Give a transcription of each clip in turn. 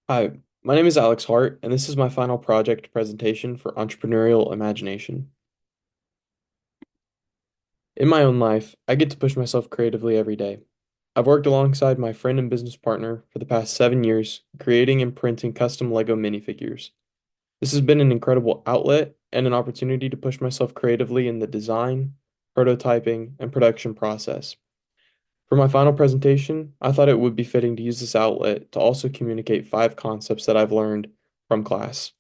Hi, my name is Alex Hart, and this is my final project presentation for Entrepreneurial Imagination. In my own life, I get to push myself creatively every day. I've worked alongside my friend and business partner for the past 7 years, creating and printing custom Lego minifigures. This has been an incredible outlet and an opportunity to push myself creatively in the design, prototyping, and production process. For my final presentation, I thought it would be fitting to use this outlet to also communicate 5 concepts that I've learned from class.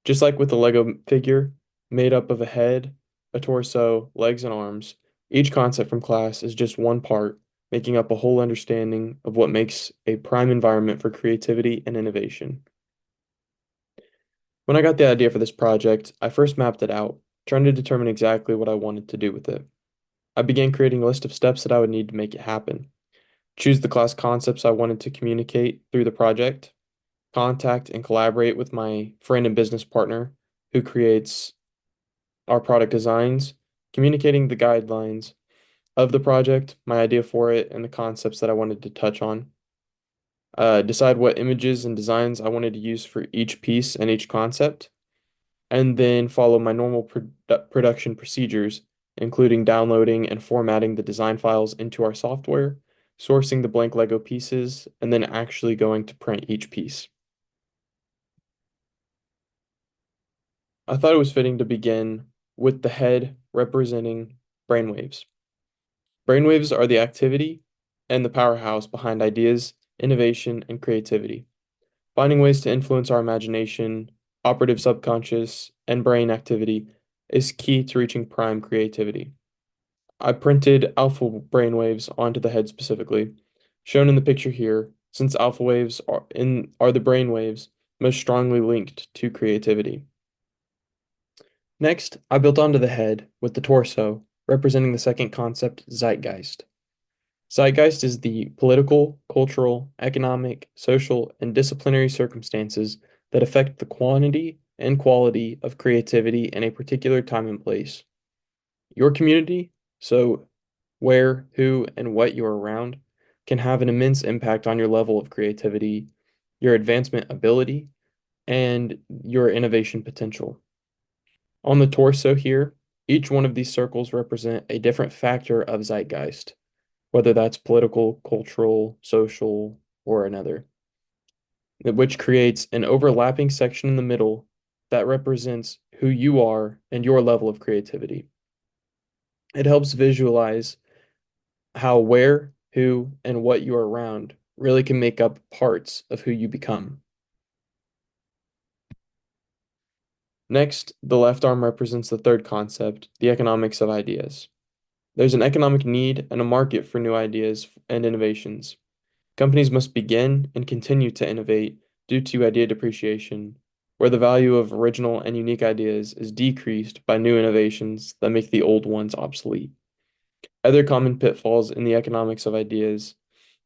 Just like with the Lego figure, made up of a head, a torso, legs, and arms, each concept from class is just one part, making up a whole understanding of what makes a prime environment for creativity and innovation. When I got the idea for this project, I first mapped it out, trying to determine exactly what I wanted to do with it. I began creating a list of steps that I would need to make it happen. Choose the class concepts I wanted to communicate through the project, contact and collaborate with my friend and business partner who creates our product designs, communicating the guidelines of the project, my idea for it, and the concepts that I wanted to touch on. Decide what images and designs I wanted to use for each piece and each concept, and then follow my normal production procedures, including downloading and formatting the design files into our software, sourcing the blank Lego pieces, and then actually going to print each piece. I thought it was fitting to begin with the head representing brainwaves. Brainwaves are the activity and the powerhouse behind ideas, innovation, and creativity. Finding ways to influence our imagination, operative subconscious, and brain activity is key to reaching prime creativity. I printed alpha brainwaves onto the head specifically, shown in the picture here, since alpha waves are the brainwaves most strongly linked to creativity. Next, I built onto the head with the torso, representing the second concept, zeitgeist. Zeitgeist is the political, cultural, economic, social, and disciplinary circumstances that affect the quantity and quality of creativity in a particular time and place. Your community, so where, who, and what you're around, can have an immense impact on your level of creativity, your advancement ability, and your innovation potential. On the torso here, each one of these circles represent a different factor of zeitgeist, whether that's political, cultural, social, or another, which creates an overlapping section in the middle that represents who you are and your level of creativity. It helps visualize how, where, who, and what you are around really can make up parts of who you become. Next, the left arm represents the third concept, the economics of ideas. There's an economic need and a market for new ideas and innovations. Companies must begin and continue to innovate due to idea depreciation, where the value of original and unique ideas is decreased by new innovations that make the old ones obsolete. Other common pitfalls in the economics of ideas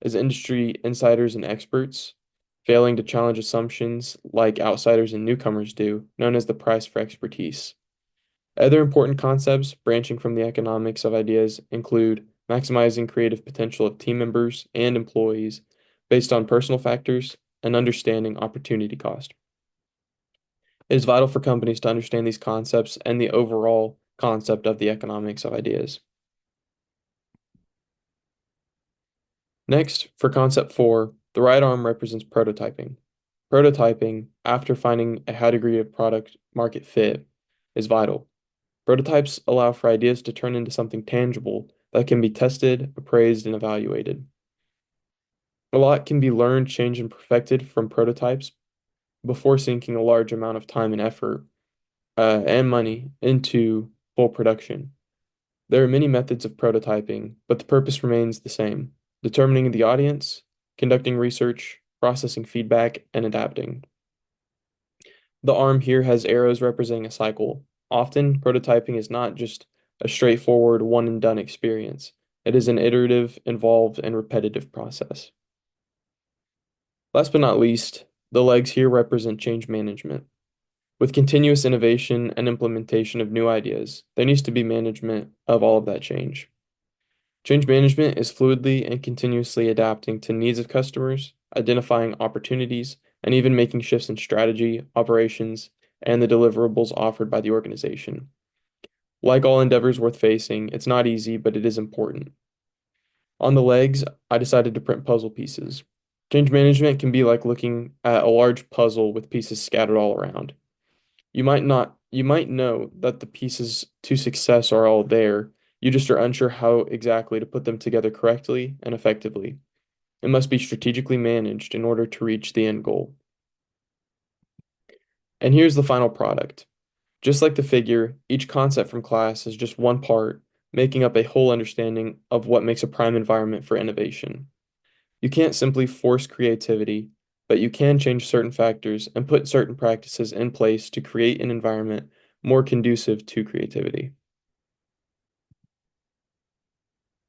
is industry insiders and experts failing to challenge assumptions like outsiders and newcomers do, known as the price for expertise. Other important concepts branching from the economics of ideas include maximizing creative potential of team members and employees based on personal factors and understanding opportunity cost. It is vital for companies to understand these concepts and the overall concept of the economics of ideas. Next, for concept 4, the right arm represents prototyping. Prototyping, after finding a high degree of product market fit, is vital. Prototypes allow for ideas to turn into something tangible that can be tested, appraised, and evaluated. A lot can be learned, changed, and perfected from prototypes before sinking a large amount of time and effort and money into full production. There are many methods of prototyping, but the purpose remains the same: determining the audience, conducting research, processing feedback, and adapting. The arm here has arrows representing a cycle. Often, prototyping is not just a straightforward one and done experience. It is an iterative, involved, and repetitive process. Last but not least, the legs here represent change management. With continuous innovation and implementation of new ideas, there needs to be management of all of that change. Change management is fluidly and continuously adapting to needs of customers, identifying opportunities, and even making shifts in strategy, operations, and the deliverables offered by the organization. Like all endeavors worth facing, it's not easy, but it is important. On the legs, I decided to print puzzle pieces. Change management can be like looking at a large puzzle with pieces scattered all around. You might know that the pieces to success are all there. You just are unsure how exactly to put them together correctly and effectively. It must be strategically managed in order to reach the end goal. And here's the final product. Just like the figure, each concept from class is just one part, making up a whole understanding of what makes a prime environment for innovation. You can't simply force creativity, but you can change certain factors and put certain practices in place to create an environment more conducive to creativity.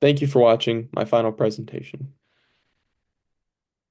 Thank you for watching my final presentation.